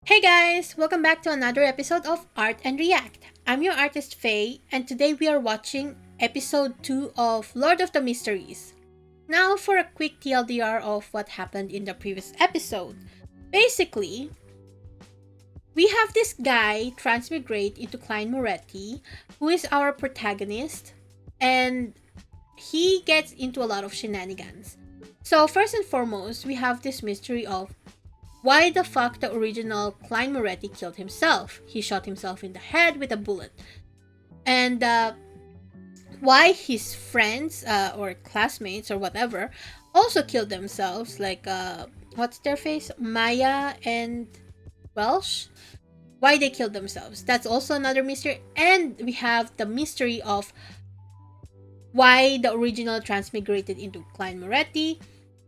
Hey guys, welcome back to another episode of Art and React. I'm your artist Faye, and today we are watching episode 2 of Lord of the Mysteries. Now for a quick TLDR of what happened in the previous episode. Basically, we have this guy transmigrate into Klein Moretti, who is our protagonist, and he gets into a lot of shenanigans. So first and foremost, we have this mystery of why the fuck the original Klein Moretti killed himself. He shot himself in the head with a bullet. And why his friends or classmates or whatever also killed themselves, like what's their face? Maya and Welsh. Why they killed themselves. That's also another mystery. And we have the mystery of why the original transmigrated into Klein Moretti.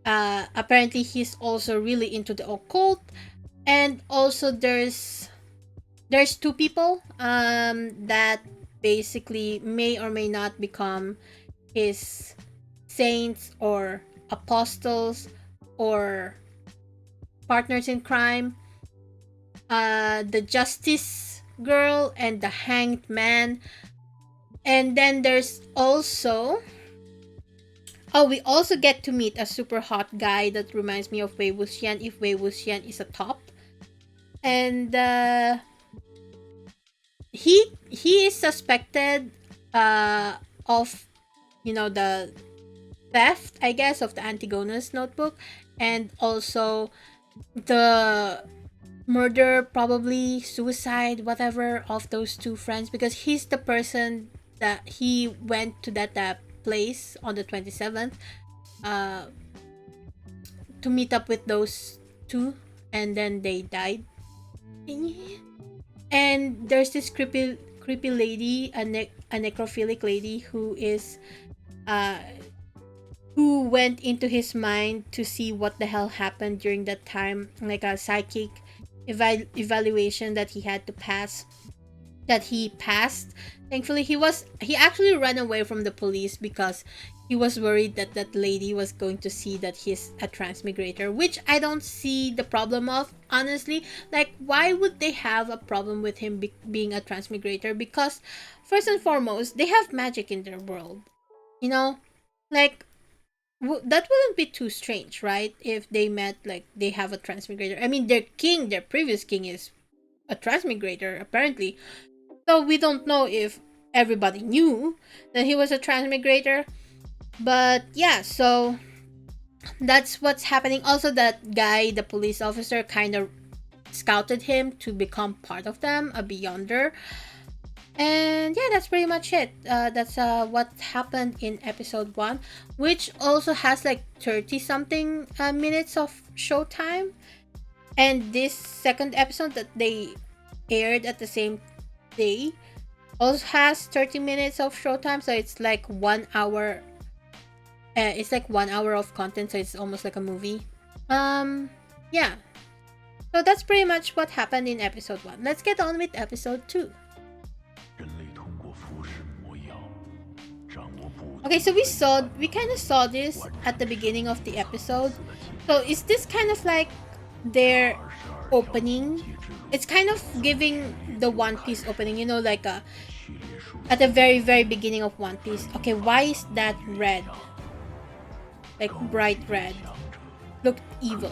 Apparently he's also really into the occult, and also there's two people that basically may or may not become his saints or apostles or partners in crime. The justice girl and the hanged man. And then there's also we also get to meet a super hot guy that reminds me of Wei Wuxian if Wei Wuxian is a top. And he is suspected of, you know, the theft, I guess, of the Antigona's notebook, and also the murder, probably suicide, whatever, of those two friends, because he's the person that he went to that place on the 27th to meet up with those two, and then they died. And there's this creepy lady, a necrophilic lady who is who went into his mind to see what the hell happened during that time, like a psychic evaluation that he had to pass, that he passed. Thankfully he actually ran away from the police because he was worried that that lady was going to see that he's a transmigrator, which I don't see the problem of, honestly. Like, why would they have a problem with him being a transmigrator? Because first and foremost, they have magic in their world, you know. Like, that wouldn't be too strange, right? If they met, like, they have a transmigrator. I mean, their previous king is a transmigrator, apparently. So we don't know if everybody knew that he was a transmigrator. But yeah, so that's what's happening. Also, that guy, the police officer, kind of scouted him to become part of them, a Beyonder. And yeah, that's pretty much it. That's what happened in episode 1, which also has like 30 something minutes of showtime. And this second episode that they aired at the same day also has 30 minutes of showtime, so it's like 1 hour. It's like 1 hour of content, so it's almost like a movie. Yeah. So that's pretty much what happened in episode 1. Let's get on with episode 2. Okay, so we kind of saw this at the beginning of the episode. So is this kind of like their opening? It's kind of giving the One Piece opening, you know, like at the very beginning of One Piece. Okay, why is that red? Like bright red. Looked evil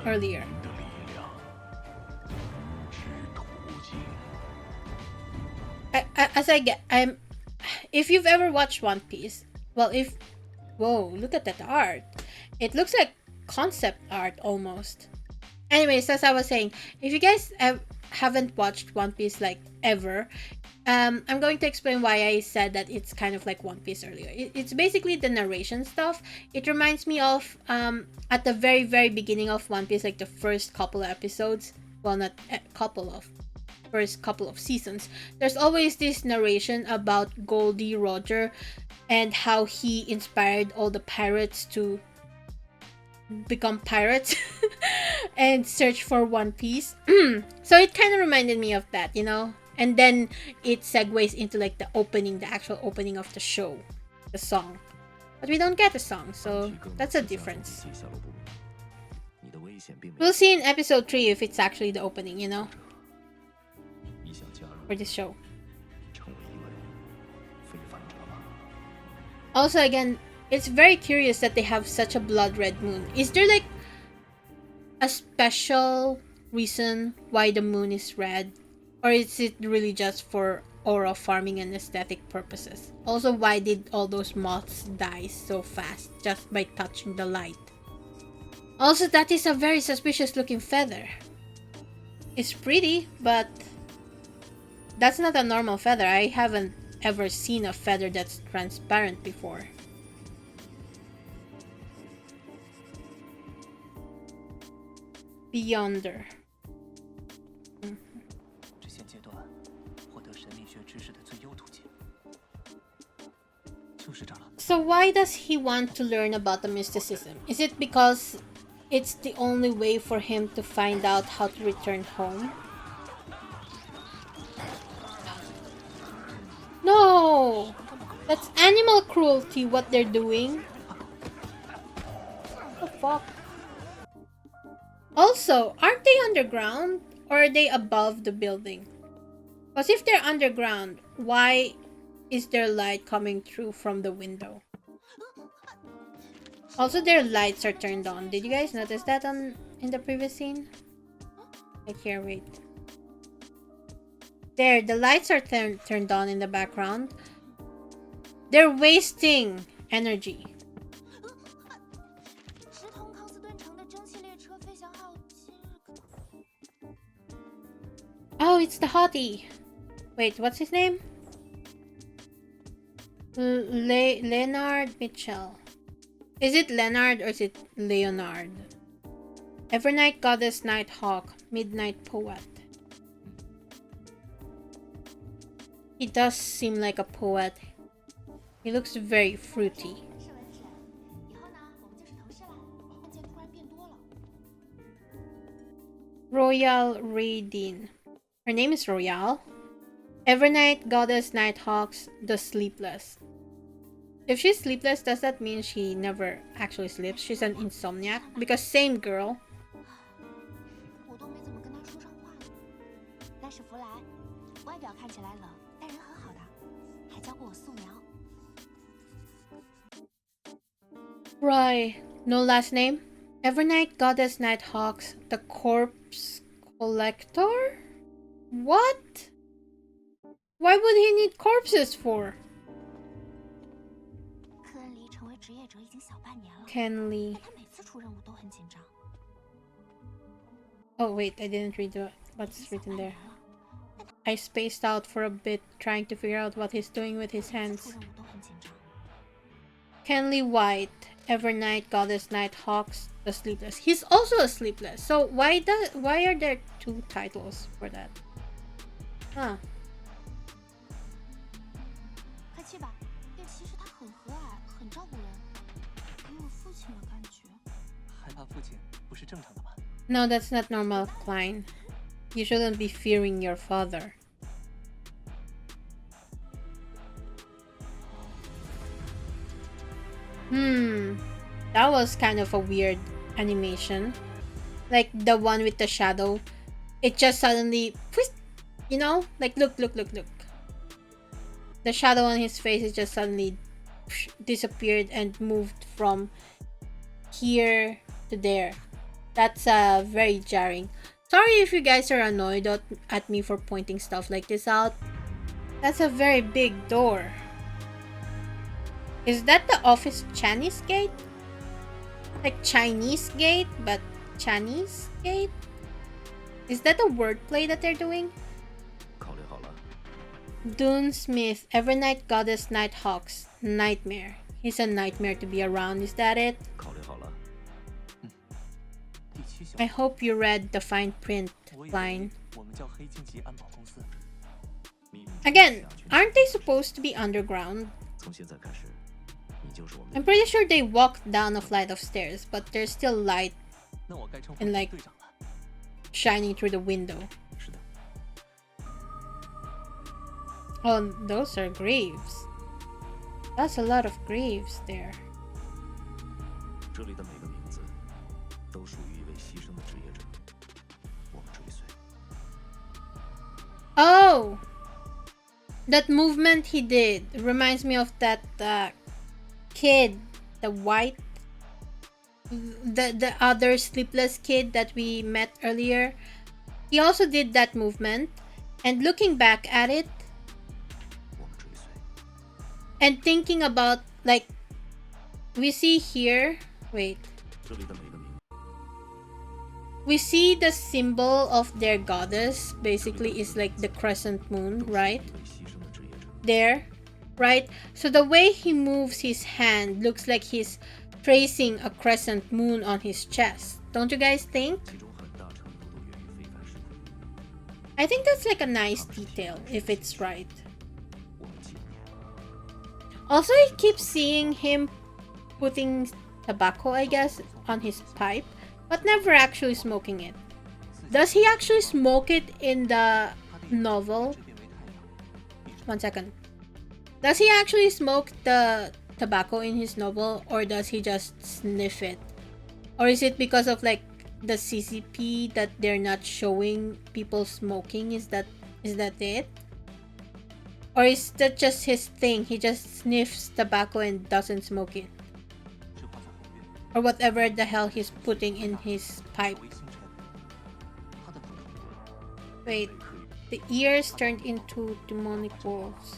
earlier. If you've ever watched One Piece, well, whoa, look at that art. It looks like concept art almost. Anyways, as I was saying, if you guys haven't watched One Piece like ever, I'm going to explain why I said that it's kind of like One Piece earlier. It's basically the narration stuff. It reminds me of at the very beginning of One Piece, like the first couple of episodes. Well, not a couple of, first couple of seasons. There's always this narration about Goldie Roger and how he inspired all the pirates to become pirates and search for One Piece. So it kind of reminded me of that, you know. And then it segues into like the opening, the actual opening of the show, the song. But we don't get a song, so that's a difference. We'll see in episode 3 if it's actually the opening, you know, for this show. Also, again, it's very curious that they have such a blood red moon. Is there like a special reason why the moon is red? Or is it really just for aura farming and aesthetic purposes? Also, why did all those moths die so fast just by touching the light? Also, that is a very suspicious looking feather. It's pretty, but that's not a normal feather. I haven't ever seen a feather that's transparent before. Beyonder. So why does he want to learn about the mysticism? Is it because it's the only way for him to find out how to return home? No! That's animal cruelty, what they're doing. What the fuck? Also, aren't they underground? Or are they above the building? Because if they're underground, why is there light coming through from the window? Also, their lights are turned on. Did you guys notice that in the previous scene? Like here, wait. There, the lights are turned on in the background. They're wasting energy. Oh, it's the hottie. Wait, what's his name? Leonard Mitchell. Is it Leonard or is it Leonard? Evernight Goddess Nighthawk, Midnight Poet. He does seem like a poet. He looks very fruity. Royal Raidin. Her name is Royal. Evernight Goddess Nighthawks, the Sleepless. If she's sleepless, does that mean she never actually sleeps? She's an insomniac? Because same girl. Right. No last name? Evernight Goddess Nighthawks, the Corpse Collector? What? Why would he need corpses for? Ken Lee. Oh wait, I didn't read what's written there. I spaced out for a bit trying to figure out what he's doing with his hands. Kenley White, Evernight Goddess Nighthawks, the Sleepless. He's also a Sleepless. So why are there two titles for that? Huh. No, that's not normal, KLEIN. You shouldn't be fearing your father. That was kind of a weird animation. Like the one with the shadow. It just suddenly, you know, like look. The shadow on his face is just suddenly disappeared and moved from here to there. That's very jarring. Sorry if you guys are annoyed at me for pointing stuff like this out. That's a very big door. Is that the office Chinese gate? Like Chinese gate, but Chinese gate? Is that a wordplay that they're doing? Dune Smith, Evernight Goddess Nighthawks, Nightmare. He's a nightmare to be around, is that it? I hope you read the fine print, KLEIN. Again, aren't they supposed to be underground? I'm pretty sure they walked down a flight of stairs, but there's still light and like shining through the window. Oh, those are graves. That's a lot of graves there. Oh! That movement he did reminds me of that kid, the white, the other sleepless kid that we met earlier. He also did that movement, and looking back at it and thinking about, like, we see here, wait, we see the symbol of their goddess basically is like the crescent moon, right? There, right? So the way he moves his hand looks like he's tracing a crescent moon on his chest. Don't you guys think? I think that's like a nice detail if it's right. Also, I keep seeing him putting tobacco, I guess, on his pipe, but never actually smoking it. Does he actually smoke it in the novel? 1 second. Does he actually smoke the tobacco in his novel, or does he just sniff it? Or is it because of like the CCP that they're not showing people smoking? Is that it? Or is that just his thing? He just sniffs tobacco and doesn't smoke it? Or whatever the hell he's putting in his pipe. Wait, the ears turned into demonic wolves.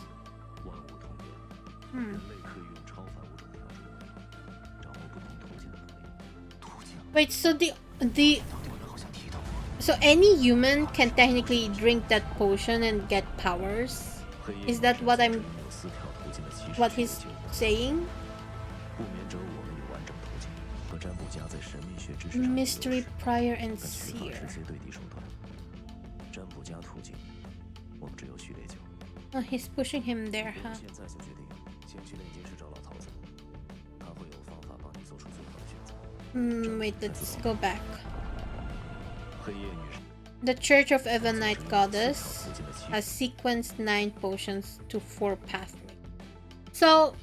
Wait, so so any human can technically drink that potion and get powers? Is that what he's saying? Mystery, prior, and seer. Oh, he's pushing him there, huh? Wait, let's go back. The Church of Evanite Goddess has sequenced 9 potions to 4 pathways. So,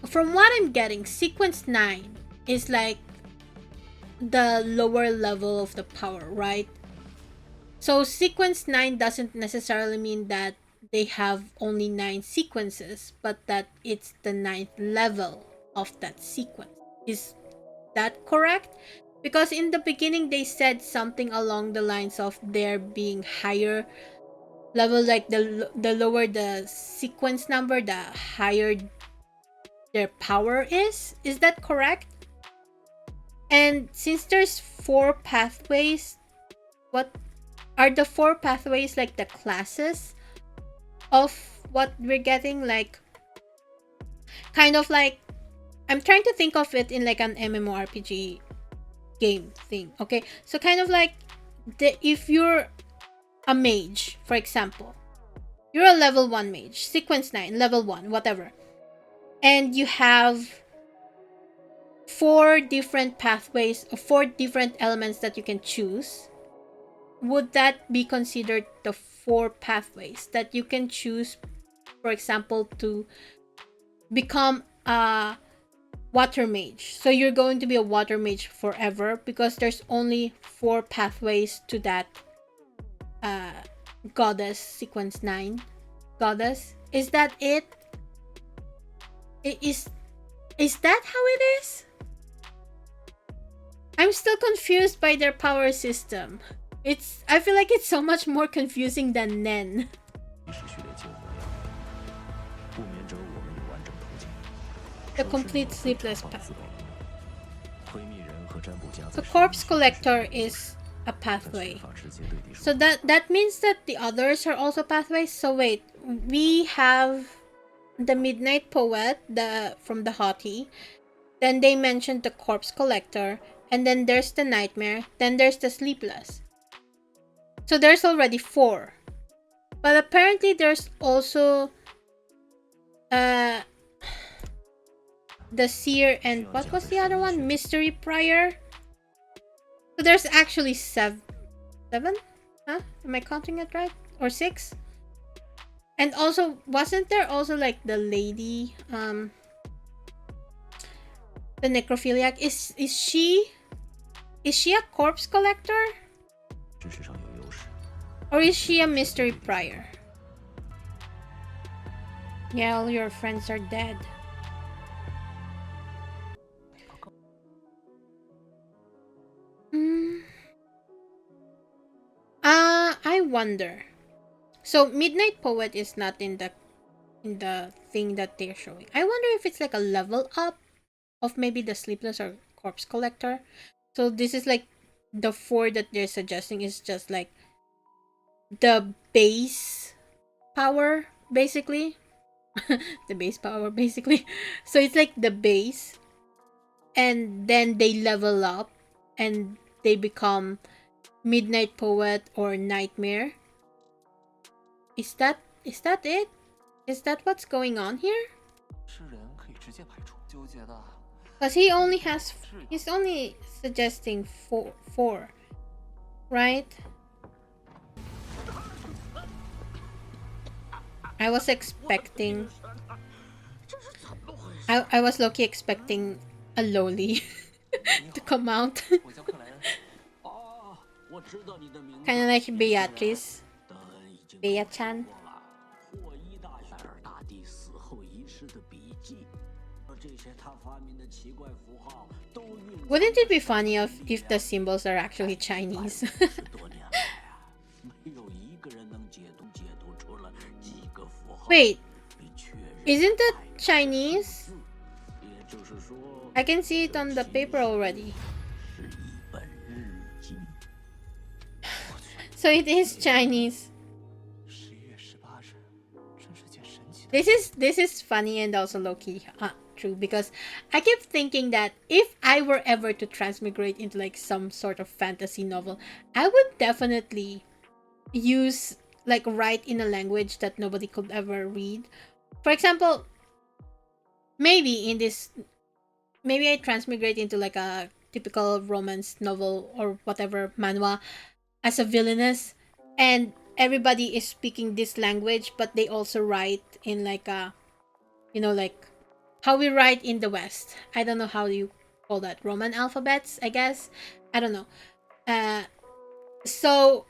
from what I'm getting, sequence 9 is like the lower level of the power, right? So sequence 9 doesn't necessarily mean that they have only 9 sequences, but that it's the 9th level of that sequence. Is that correct? Because in the beginning they said something along the lines of there being higher level, like the lower the sequence number, the higher their power is. Is that correct? And since there's 4 pathways, what are the 4 pathways, like the classes of what we're getting? Like, kind of like, I'm trying to think of it in like an MMORPG game thing, okay? So kind of like, if you're a mage, for example, you're a level 1 mage, sequence 9, level 1, whatever, and you have 4 different pathways or 4 different elements that you can choose. Would that be considered the 4 pathways that you can choose, for example, to become a water mage? So you're going to be a water mage forever because there's only 4 pathways to that goddess, sequence 9 goddess. Is that it? Is that how it is? I'm still confused by their power system. I feel like it's so much more confusing than Nen. The complete sleepless pathway. The corpse collector is a pathway. So that means that the others are also pathways. So wait, we have the midnight poet, from the haughty. Then they mentioned the corpse collector, and then there's the nightmare, then there's the sleepless. So there's already 4. But apparently there's also the seer, and what was the other one? Mystery prior. So there's actually 7? Huh? Am I counting it right? Or 6? And also, wasn't there also like the lady, the necrophiliac? Is she a corpse collector? Or is she a mystery prior? Yeah, all your friends are dead. I wonder. So Midnight Poet is not in the thing that they're showing. I wonder if it's like a level up of maybe the Sleepless or Corpse Collector. So this is like the 4 that they're suggesting is just like the base power, basically. The base power, basically. So it's like the base, and then they level up and they become Midnight Poet or Nightmare. Is that it? Is that what's going on here? Because he's only suggesting four, right? I was expecting I was low-key expecting a loli to come out. Kind of like Beatrice. Bea-chan. Wouldn't it be funny if the symbols are actually Chinese? Wait, isn't that Chinese? I can see it on the paper already. So it is Chinese. This is funny and also low-key true, because I keep thinking that if I were ever to transmigrate into like some sort of fantasy novel, I would definitely use like write in a language that nobody could ever read. For example, maybe I transmigrate into like a typical romance novel or whatever manhwa as a villainess, and everybody is speaking this language, but they also write in like a, like how we write in the West. I don't know how you call that, Roman alphabets, I guess. I don't know. So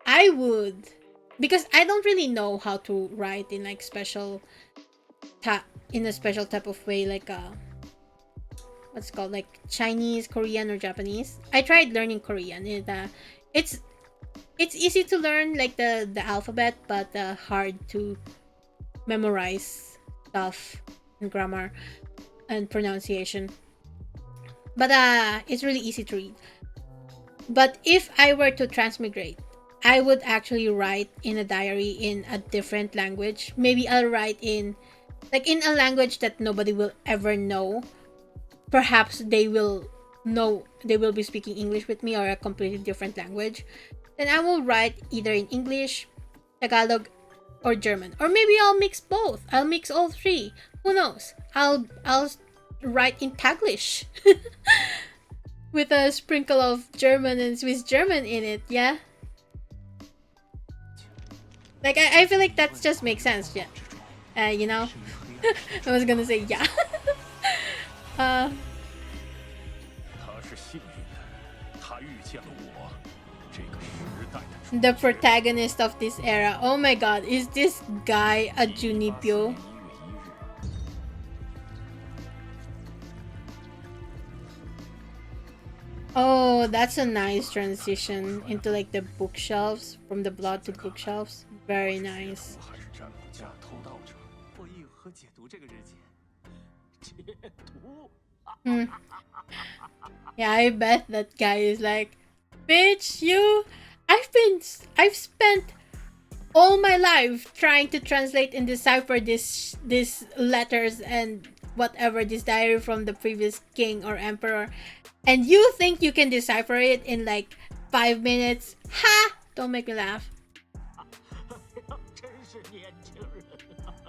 I would, because I don't really know how to write in like in a special type of way, like what's it called, like Chinese, Korean, or Japanese. I tried learning Korean. It's easy to learn like the alphabet, but hard to memorize stuff and grammar and pronunciation. But it's really easy to read. But if I were to transmigrate, I would actually write in a diary in a different language. Maybe I'll write in a language that nobody will ever know. Perhaps they will be speaking English with me, or a completely different language. Then I will write either in English, Tagalog, or German. Or maybe I'll mix both. I'll mix all 3. Who knows? I'll write in Taglish. With a sprinkle of German and Swiss German in it, yeah? Like, I feel like that just makes sense, yeah. I was gonna say, yeah. The protagonist of this era. Oh my god, is this guy a Junipyo? Oh, that's a nice transition into like the bookshelves, from the blood to bookshelves. Very nice. Yeah, I bet that guy is like, bitch, I've spent all my life trying to translate and decipher these letters and whatever, this diary from the previous king or emperor, and you think you can decipher it in like 5 minutes? Ha! Don't make me laugh.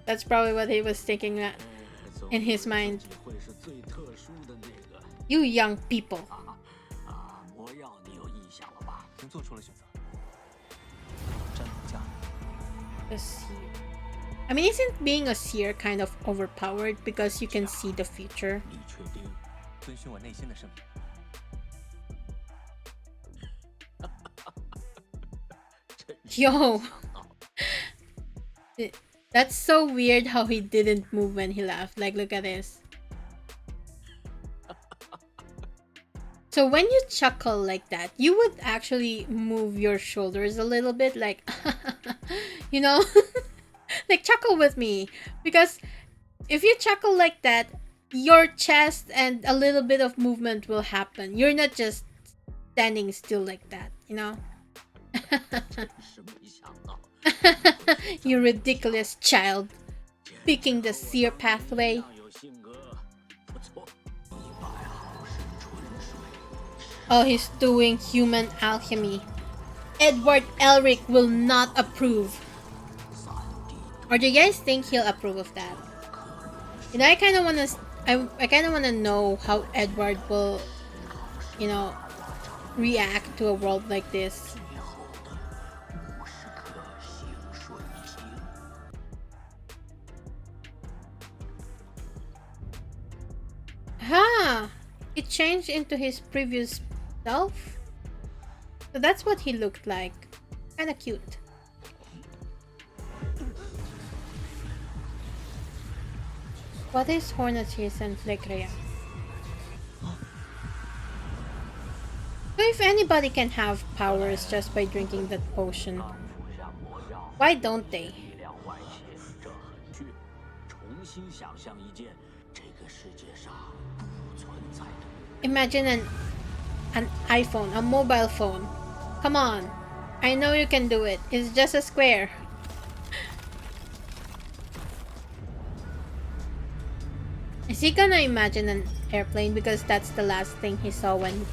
That's probably what he was thinking in his mind. You young people. A seer. I mean, isn't being a seer kind of overpowered because you can see the future? Yo, that's so weird how he didn't move when he laughed. Like, look at this. So when you chuckle like that, you would actually move your shoulders a little bit, like, you know, like chuckle with me. Because if you chuckle like that, your chest and a little bit of movement will happen. You're not just standing still like that, you know? You ridiculous child, picking the seer pathway. Oh, he's doing human alchemy. Edward Elric will not approve. Or do you guys think he'll approve of that? You know, I kind of want to. I kind of want to know how Edward will, you know, react to a world like this. Ha! It changed into his previous self. So that's what he looked like. Kinda cute. What is Hornatis and Flickria? So if anybody can have powers just by drinking that potion, why don't they? Imagine an iPhone, a mobile phone. Come on. I know you can do it. It's just a square. Is he gonna imagine an airplane? Because that's the last thing he saw when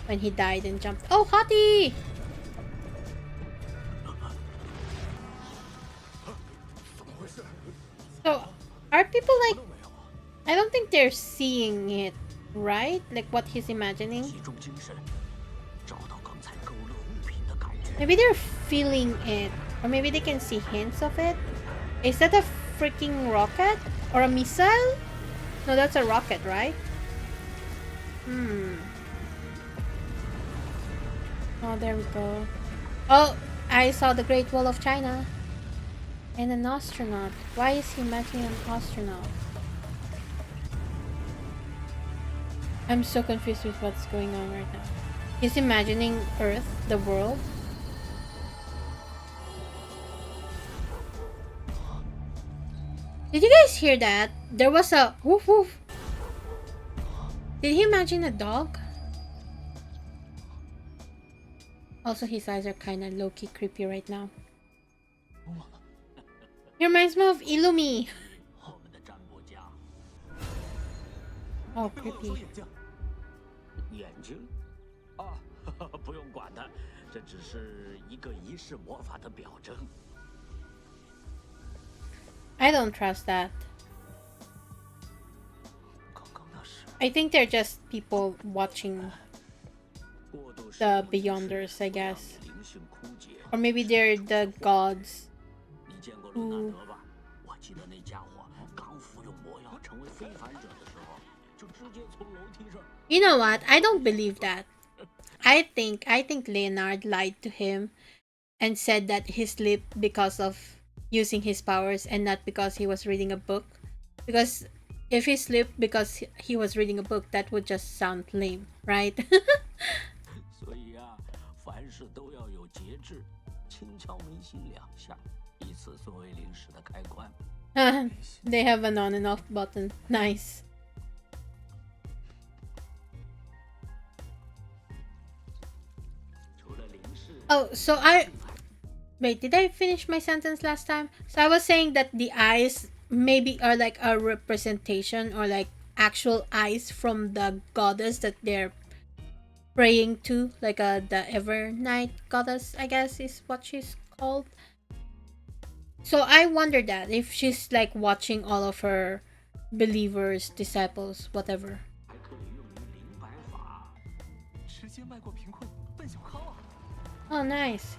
he died and jumped. Oh, Hottie! So, are people like... I don't think they're seeing it, right? Like what he's imagining. Maybe they're feeling it. Or maybe they can see hints of it. Is that a freaking rocket? Or a missile? No, that's a rocket, right? Oh, there we go. Oh, I saw the Great Wall of China. And an astronaut. Why is he matching an astronaut? I'm so confused with what's going on right now. He's imagining Earth, the world. Did you guys hear that? There was a woof woof. Did he imagine a dog? Also, his eyes are kind of low-key creepy right now. He reminds me of Illumi. Oh, creepy. I don't trust that. I think they're just people watching the Beyonders, I guess. Or maybe they're the gods who... You know what? I don't believe that. I think Leonard lied to him and said that he slipped because of using his powers and not because he was reading a book. Because if he slipped because he was reading a book, that would just sound lame, right? They have an on and off button. Nice. Oh, so wait, did I finish my sentence last time? So I was saying that the eyes maybe are like a representation or like actual eyes from the goddess that they're praying to, like the Evernight goddess, I guess is what she's called. So I wonder that if she's like watching all of her believers, disciples, whatever. Oh, nice.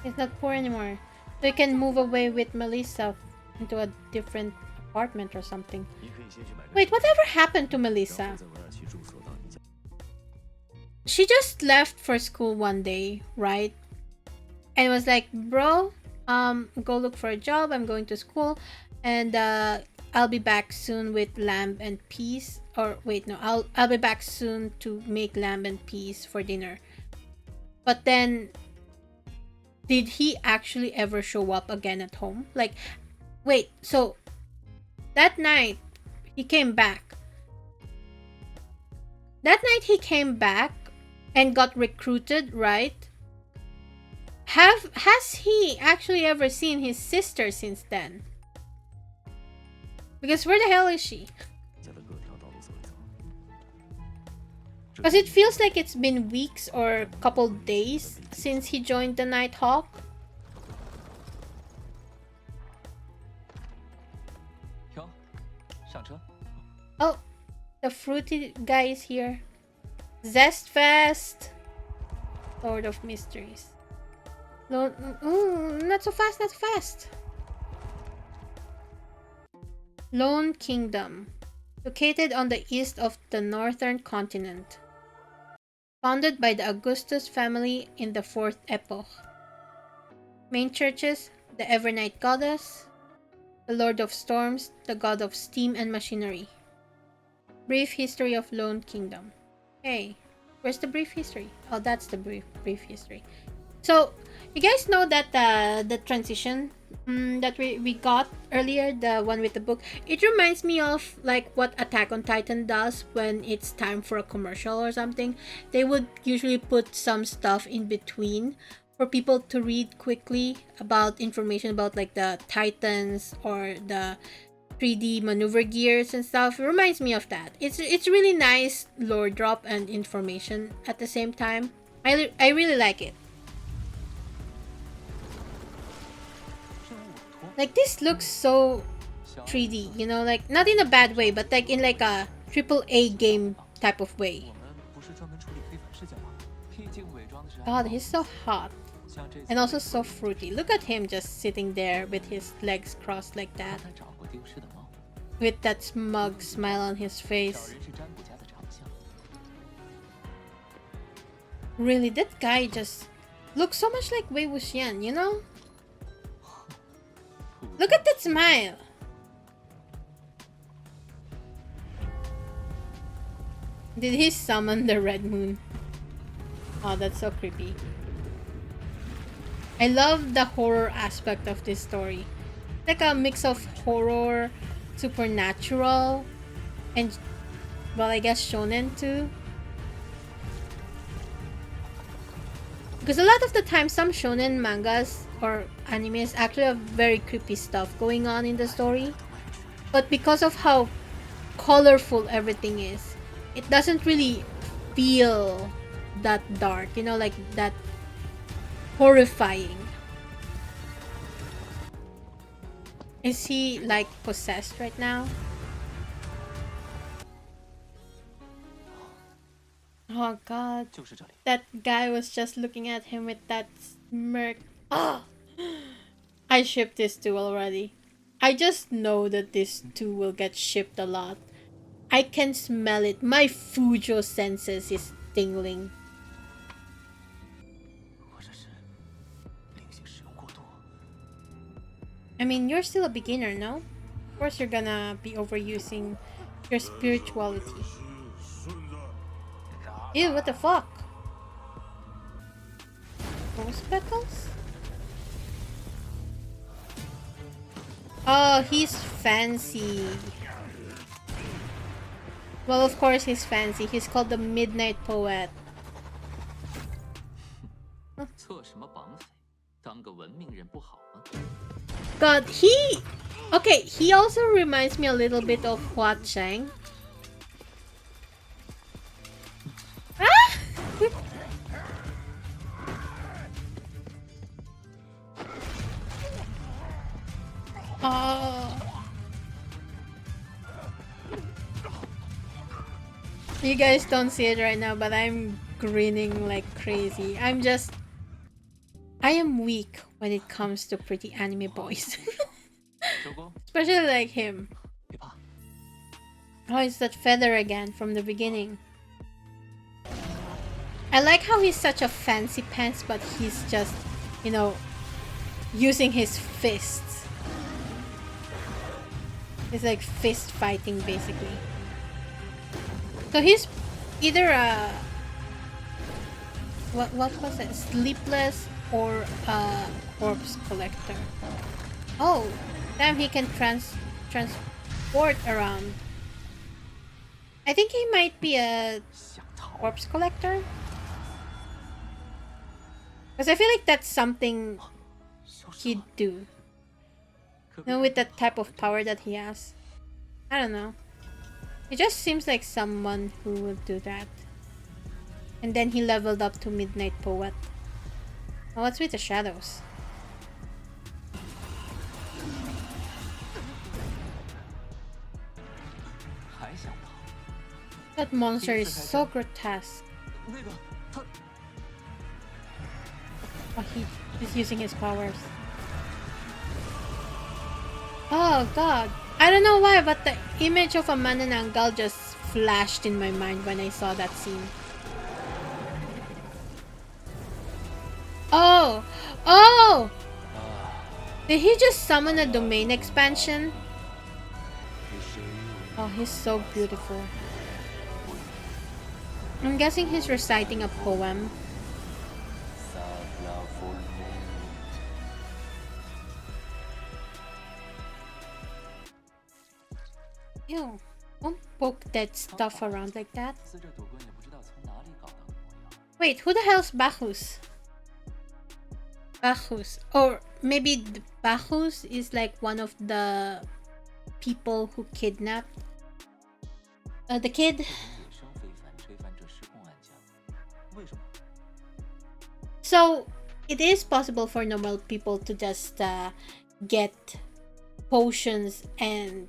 He's not poor anymore. So he can move away with Melissa into a different apartment or something. Wait, whatever happened to Melissa? She just left for school one day, right? and was like, bro, go look for a job. I'm going to school, and I'll be back soon with lamb and peas. Or wait, no, I'll be back soon to make lamb and peas for dinner. But then, did he actually ever show up again at home? Like, wait, so that night he came back. That night he came back and got recruited, right? Has he actually ever seen his sister since then? Because where the hell is she? Because it feels like it's been weeks or a couple days since he joined the Nighthawk. Oh, the fruity guy is here. Zest Fest. Lord of Mysteries. Not so fast, not so fast. Lone Kingdom. Located on the east of the northern continent. Founded by the Augustus family in the 4th epoch. Main churches, the Evernight Goddess, the Lord of Storms, the God of Steam and Machinery. Brief history of Lone Kingdom. Hey, where's the brief history? Oh, that's the brief history. So, you guys know that the transition that we got earlier, the one with the book, it reminds me of like what Attack on Titan does when it's time for a commercial or something. They would usually put some stuff in between for people to read quickly about information about like the Titans or the 3D maneuver gears and stuff. It reminds me of that. It's really nice lore drop and information at the same time. I really like it. Like, this looks so 3D, you know, like not in a bad way, but like in like a AAA game type of way. God, he's so hot and also so fruity. Look at him just sitting there with his legs crossed like that, with that smug smile on his face. Really, that guy just looks so much like Wei Wuxian, you know? Look at that smile! Did he summon the Red Moon? Oh, that's so creepy. I love the horror aspect of this story. Like a mix of horror, supernatural, and, well, I guess shonen too. Because a lot of the time, some shonen mangas or animes actually have very creepy stuff going on in the story. But because of how colorful everything is, it doesn't really feel that dark, you know, like that horrifying. Is he like possessed right now? Oh god, that guy was just looking at him with that smirk. Oh, I shipped this two already. I just know that this two will get shipped a lot. I can smell it. My Fujo senses is tingling. I mean, you're still a beginner, no? Of course you're gonna be overusing your spirituality. Ew, what the fuck? Rose petals? Oh, he's fancy. Well, of course he's fancy. He's called the Midnight Poet. God, he... Okay, he also reminds me a little bit of Hua Chang. Ah! Oh. You guys don't see it right now, but I'm grinning like crazy. I am weak when it comes to pretty anime boys. Especially like him. Oh, it's that feather again from the beginning. I like how he's such a fancy pants, but he's just you know, using his fists. It's like fist fighting basically. So he's either a what was it? Sleepless or a corpse collector. Oh, damn! He can transport around. I think he might be a corpse collector, because I feel like that's something he'd do. You know, with that type of power that he has. I don't know. He just seems like someone who would do that. And then he leveled up to Midnight Poet. Oh, what's with the shadows? That monster is so grotesque. Oh, he's using his powers. Oh god. I don't know why, but the image of Amanda Nangal just flashed in my mind when I saw that scene. Oh! Oh! Did he just summon a domain expansion? Oh, he's so beautiful. I'm guessing he's reciting a poem. Ew, don't poke that stuff around like that. Wait, who the hell's Bacchus? Bacchus. Or maybe Bacchus is like one of the people who kidnapped the kid. So it is possible for normal people to just get potions and,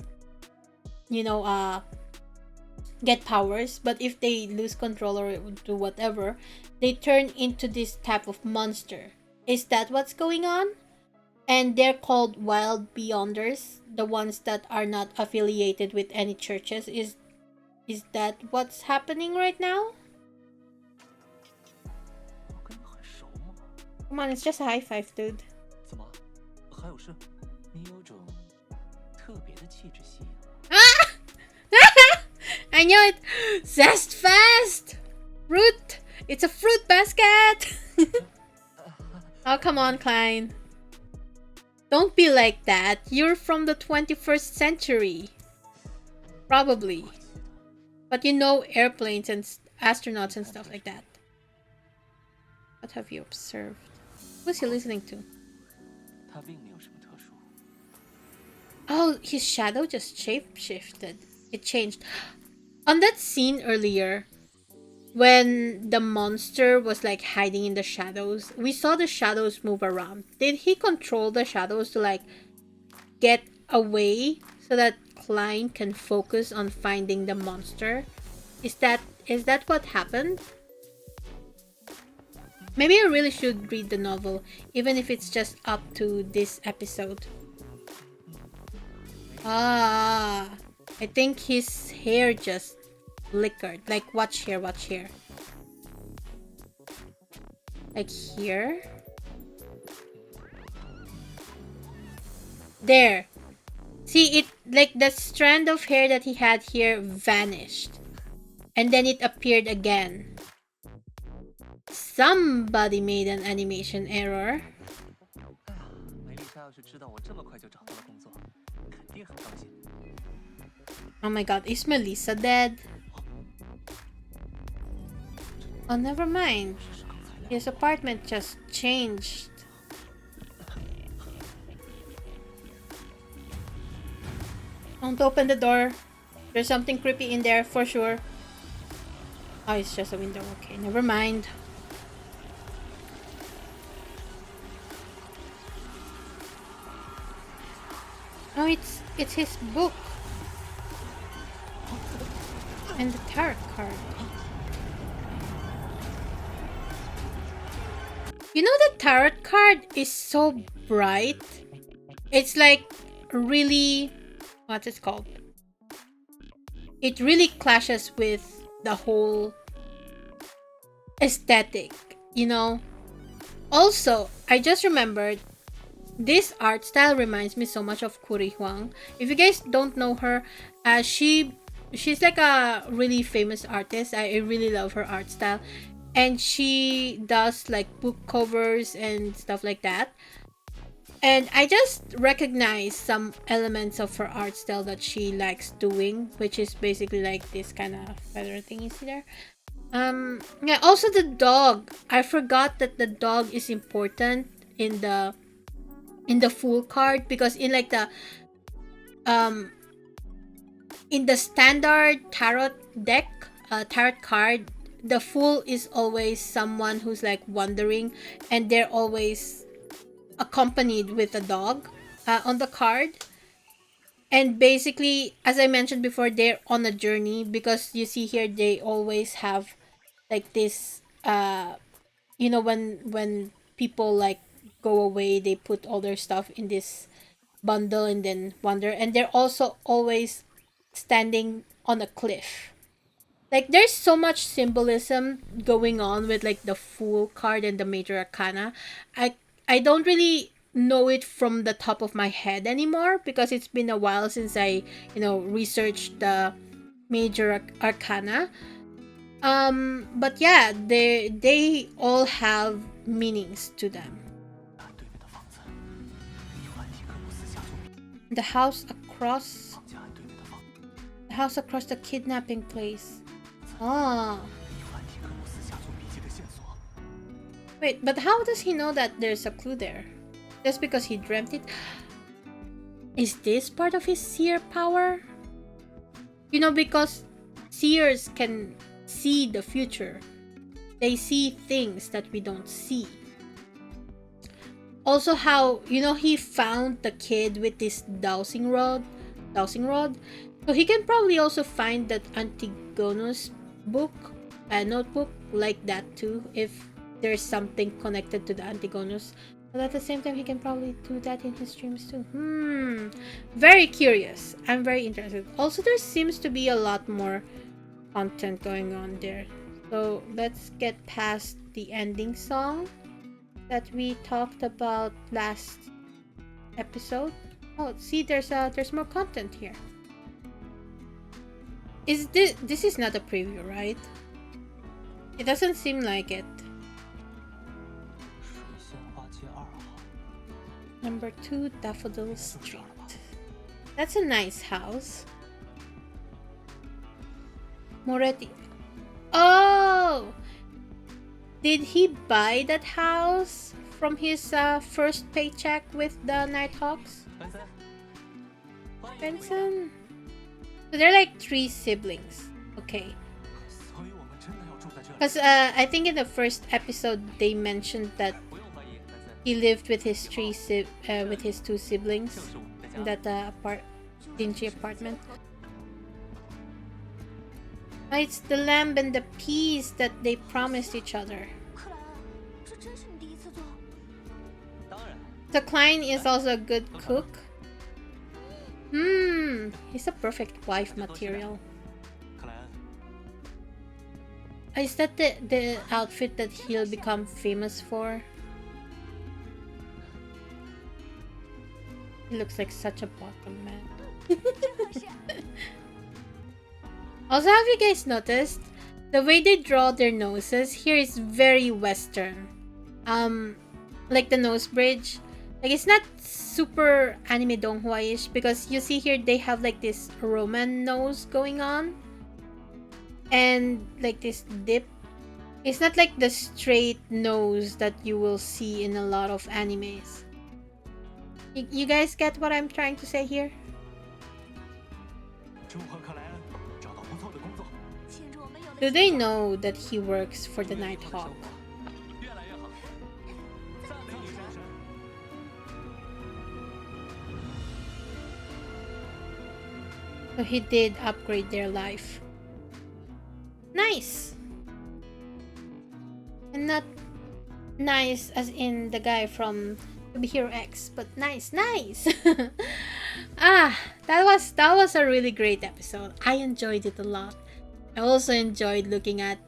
you know, get powers, but if they lose control or do whatever, they turn into this type of monster. Is that what's going on? And they're called Wild Beyonders, the ones that are not affiliated with any churches. Is that what's happening right now? Come on, it's just a high five, dude. Ah! I knew it! Zest Fest! Fruit! It's a fruit basket! Oh, come on, KLEIN. Don't be like that. You're from the 21st century. Probably. But you know airplanes and astronauts and stuff like that. What have you observed? Who's he listening to? Oh, his shadow just shape-shifted. It changed. On that scene earlier, when the monster was like hiding in the shadows, we saw the shadows move around. Did he control the shadows to like get away so that KLEIN can focus on finding the monster? Is that what happened? Maybe I really should read the novel, even if it's just up to this episode. Ah, I think his hair just flickered. Like, watch here, watch here. Like here. There. See, it like the strand of hair that he had here vanished. And then it appeared again. Somebody made an animation error. Oh my god, is Melissa dead? Oh, never mind. His apartment just changed. Don't open the door. There's something creepy in there for sure. Oh, it's just a window. Okay, never mind. Oh, it's his book. And the tarot card. You know, the tarot card is so bright. It's like really, what's it called? It really clashes with the whole aesthetic, you know? Also, I just remembered this art style reminds me so much of Kuri Huang. If you guys don't know her, she's like a really famous artist. I really love her art style, and she does like book covers and stuff like that. And I just recognize some elements of her art style that she likes doing, which is basically like this kind of feather thing you see there. Yeah, also the dog. I forgot that the dog is important in the full card, because in like the um in the standard tarot deck, tarot card, the fool is always someone who's like wandering, and they're always accompanied with a dog on the card. And basically, as I mentioned before, they're on a journey, because you see here they always have like this when people like go away, they put all their stuff in this bundle and then wander, and they're also always standing on a cliff. Like there's so much symbolism going on with like the Fool card and the Major Arcana. I don't really know it from the top of my head anymore, because it's been a while since I researched the Major Arcana. But yeah, they all have meanings to them. The house across the kidnapping place. Oh. Wait, but how does he know that there's a clue there? Just because he dreamt it? Is this part of his seer power? Because seers can see the future. They see things that we don't see. Also how, he found the kid with this dowsing rod. So he can probably also find that Antigonus book, notebook like that too, if there's something connected to the Antigonus. But at the same time, he can probably do that in his dreams too. Very curious. I'm very interested. Also, there seems to be a lot more content going on there. So let's get past the ending song that we talked about last episode. Oh, see, there's more content here. Is this is not a preview, right? It doesn't seem like it. Number 2, Daffodil Street. That's a nice house. Moretti. Oh! Did he buy that house from his first paycheck with the Nighthawks? Benson? So they're like 3 siblings. Okay. Because I think in the first episode they mentioned that he lived with his 2 siblings in that dingy apartment. It's the lamb and the peas that they promised each other. So KLEIN is also a good cook. He's a perfect wife material. Is that the outfit that he'll become famous for? He looks like such a bottom man. Also, have you guys noticed the way they draw their noses here is very Western? Like the nose bridge. Like it's not super anime donghua-ish, because you see here they have like this Roman nose going on. And like this dip. It's not like the straight nose that you will see in a lot of animes. You guys get what I'm trying to say here? Do they know that he works for the Nighthawk? So he did upgrade their life. Nice! And not nice as in the guy from To Be Hero X, but nice. That was a really great episode. I enjoyed it a lot. I also enjoyed looking at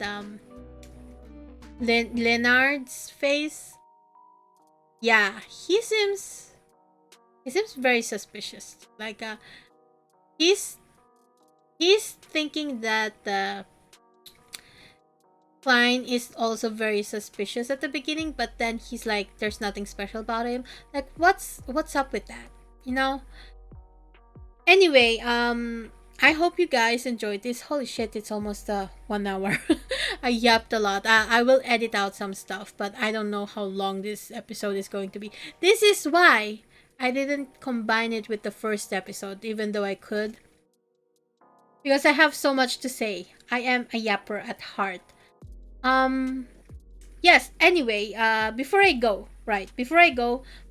Leonard's face. yeah, he seems very suspicious. Like he's he's thinking that KLEIN is also very suspicious at the beginning, but then he's like, there's nothing special about him. Like, what's up with that? You know? Anyway, I hope you guys enjoyed this. Holy shit, it's almost 1 hour. I yapped a lot. I will edit out some stuff, but I don't know how long this episode is going to be. This is why I didn't combine it with the first episode, even though I could. Because I have so much to say. I am a yapper at heart. Yes, anyway, before I go,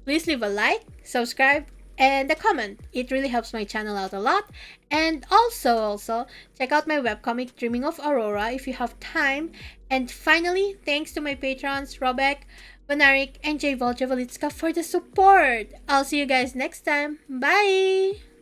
please leave a like, subscribe, and a comment. It really helps my channel out a lot. And also, check out my webcomic Dreaming of Aurora if you have time. And finally, thanks to my patrons, Robek, Bonarik, and J. Voljevolitska for the support. I'll see you guys next time. Bye!